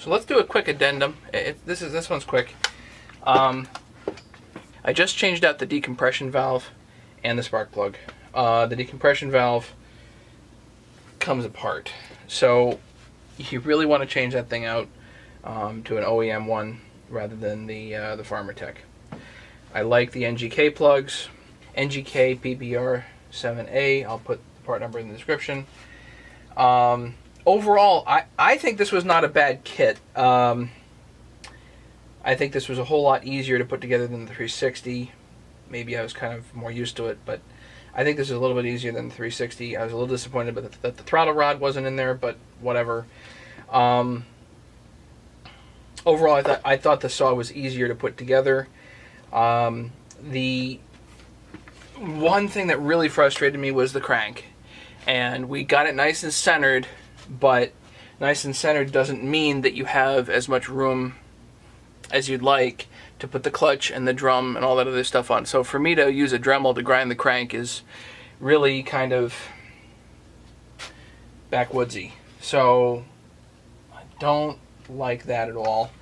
So let's do a quick addendum. This one's quick. I just changed out the decompression valve and the spark plug. The decompression valve comes apart, so you really want to change that thing out to an OEM one rather than the Farmer Tech. I like the NGK plugs, NGK PBR7A. I'll put the part number in the description. Overall, I think this was not a bad kit. I think this was a whole lot easier to put together than the 360. Maybe I was kind of more used to it, but I think this is a little bit easier than the 360. I was a little disappointed that the throttle rod wasn't in there, but whatever. Overall, I thought the saw was easier to put together. The one thing that really frustrated me was the crank. And we got it nice and centered, but nice and centered doesn't mean that you have as much room as you'd like to put the clutch and the drum and all that other stuff on. So for me to use a Dremel to grind the crank is really kind of backwoodsy. So I don't like that at all.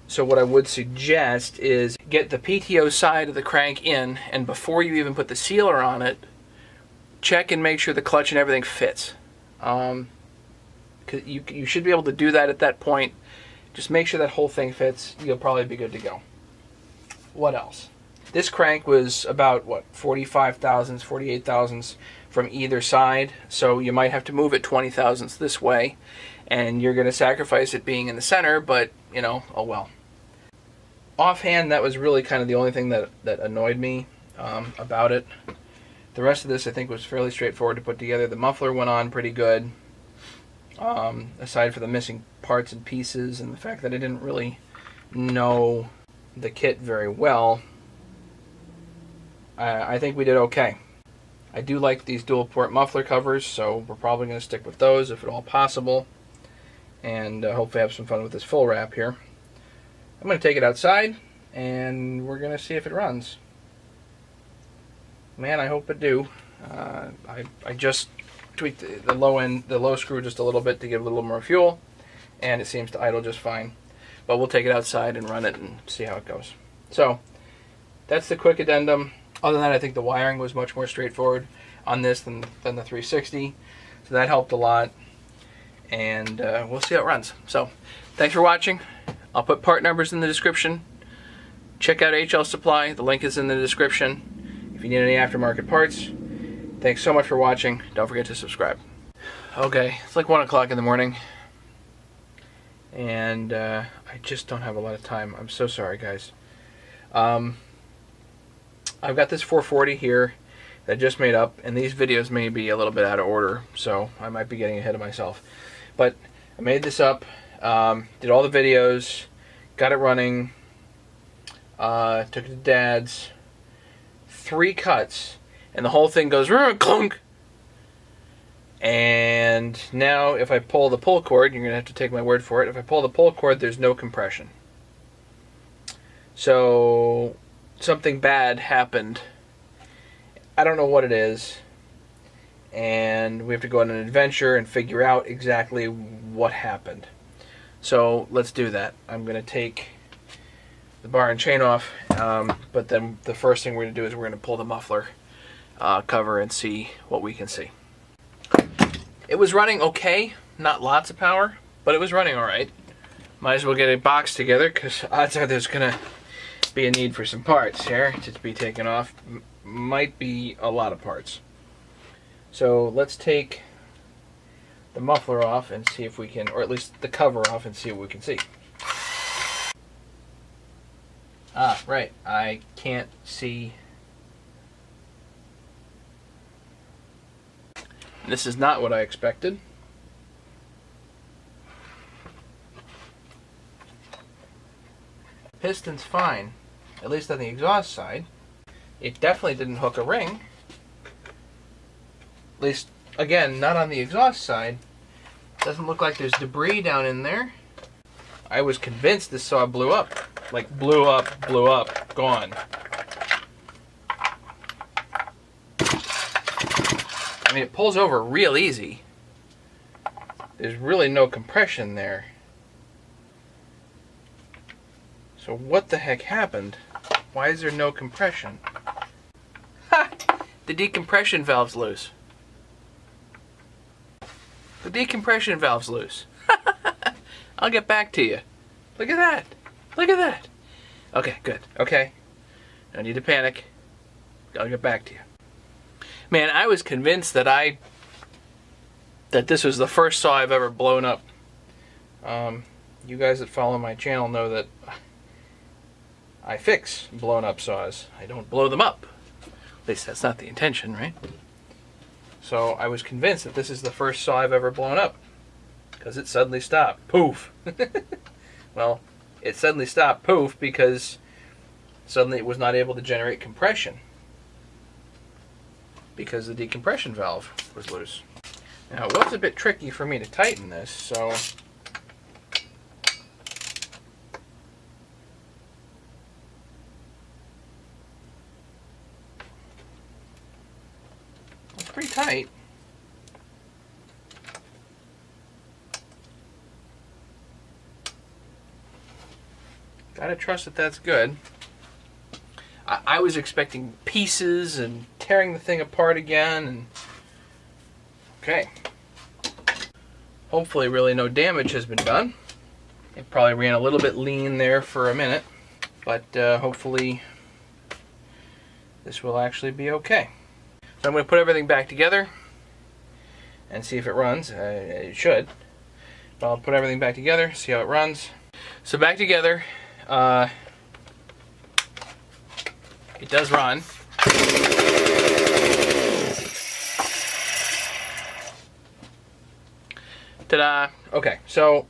So what I would suggest is get the PTO side of the crank in, and before you even put the sealer on it, check and make sure the clutch and everything fits. 'Cause you should be able to do that at that point. Just make sure that whole thing fits. You'll probably be good to go. What else? This crank was about, what, 45 thousandths, 48 thousandths from either side. So you might have to move it 20 thousandths this way. And you're going to sacrifice it being in the center, but, you know, oh well. Offhand, that was really kind of the only thing that annoyed me about it. The rest of this, I think, was fairly straightforward to put together. The muffler went on pretty good. Aside for the missing parts and pieces and the fact that I didn't really know the kit very well, I think we did okay. I do like these dual port muffler covers, so we're probably going to stick with those if at all possible, and hopefully have some fun with this full wrap here. I'm going to take it outside and we're going to see if it runs. Man, I hope it do. I just tweaked the low screw just a little bit to give it a little more fuel, and it seems to idle just fine. But we'll take it outside and run it and see how it goes. So that's the quick addendum. Other than that, I think the wiring was much more straightforward on this than the 360, so that helped a lot. And we'll see how it runs. So thanks for watching. I'll put part numbers in the description. Check out HL Supply. The link is in the description if you need any aftermarket parts. Thanks so much for watching. Don't forget to subscribe. Okay, it's like 1 o'clock in the morning, and I just don't have a lot of time. I'm so sorry, guys. I've got this 440 here that I just made up, and these videos may be a little bit out of order, so I might be getting ahead of myself. But I made this up, did all the videos, got it running, took it to Dad's, 3 cuts, and the whole thing goes clunk. And now if I pull the pull cord, you're going to have to take my word for it, if I pull the pull cord, there's no compression. So something bad happened. I don't know what it is, and we have to go on an adventure and figure out exactly what happened. So let's do that. I'm going to take the bar and chain off, but then the first thing we're going to do is we're going to pull the muffler cover and see what we can see. It was running okay, not lots of power, but it was running alright. Might as well get a box together, because odds are there's going to be a need for some parts here to be taken off. Might be a lot of parts. So let's take the muffler off and see if we can, or at least the cover off, and see what we can see. Ah, right, I can't see. This is not what I expected. Piston's fine, at least on the exhaust side. It definitely didn't hook a ring. At least, again, not on the exhaust side. Doesn't look like there's debris down in there. I was convinced this saw blew up. Like blew up, gone. I mean, it pulls over real easy. there's really no compression there. So what the heck happened? Why is there no compression? Ha! The decompression valve's loose. The decompression valve's loose. I'll get back to you. Look at that. Look at that. Okay, good. Okay. No need to panic. I'll get back to you. Man, I was convinced that this was the first saw I've ever blown up. You guys that follow my channel know that I fix blown up saws. I don't blow them up. At least that's not the intention, right? So I was convinced that this is the first saw I've ever blown up, because it suddenly stopped. Poof! Well, it suddenly stopped, poof, because suddenly it was not able to generate compression because the decompression valve was loose. Now, it was a bit tricky for me to tighten this, so it's pretty tight. Gotta trust that that's good. I was expecting pieces and tearing the thing apart again, and okay. Hopefully really no damage has been done. It probably ran a little bit lean there for a minute, but hopefully this will actually be okay. So I'm going to put everything back together and see if it runs. It should. But I'll put everything back together, see how it runs. So back together. It does run. Ta-da! Okay, so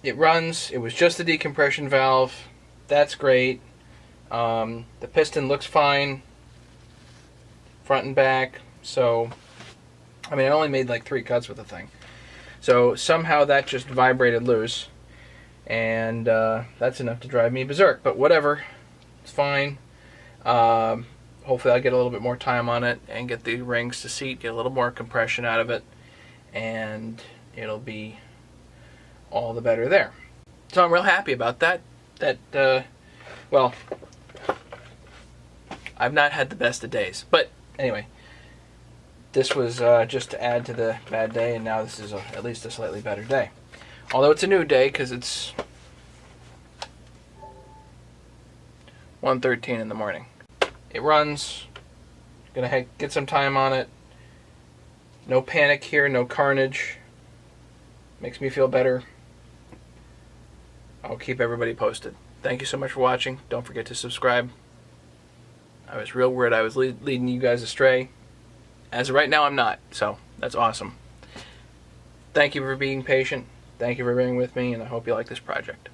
it runs. It was just the decompression valve. That's great. The piston looks fine, front and back. So, I mean, I only made like 3 cuts with the thing. So somehow that just vibrated loose, and that's enough to drive me berserk. But whatever, it's fine. Hopefully I'll get a little bit more time on it and get the rings to seat, get a little more compression out of it, and it'll be all the better there. So I'm real happy about that. Well, I've not had the best of days, but anyway, this was just to add to the bad day, and now this is at least a slightly better day. Although it's a new day because it's 1:13 in the morning. It runs. Gonna get some time on it. No panic here, no carnage. Makes me feel better. I'll keep everybody posted. Thank you so much for watching. Don't forget to subscribe. I was real worried I was leading you guys astray. As of right now, I'm not, so that's awesome. Thank you for being patient. Thank you for being with me, and I hope you like this project.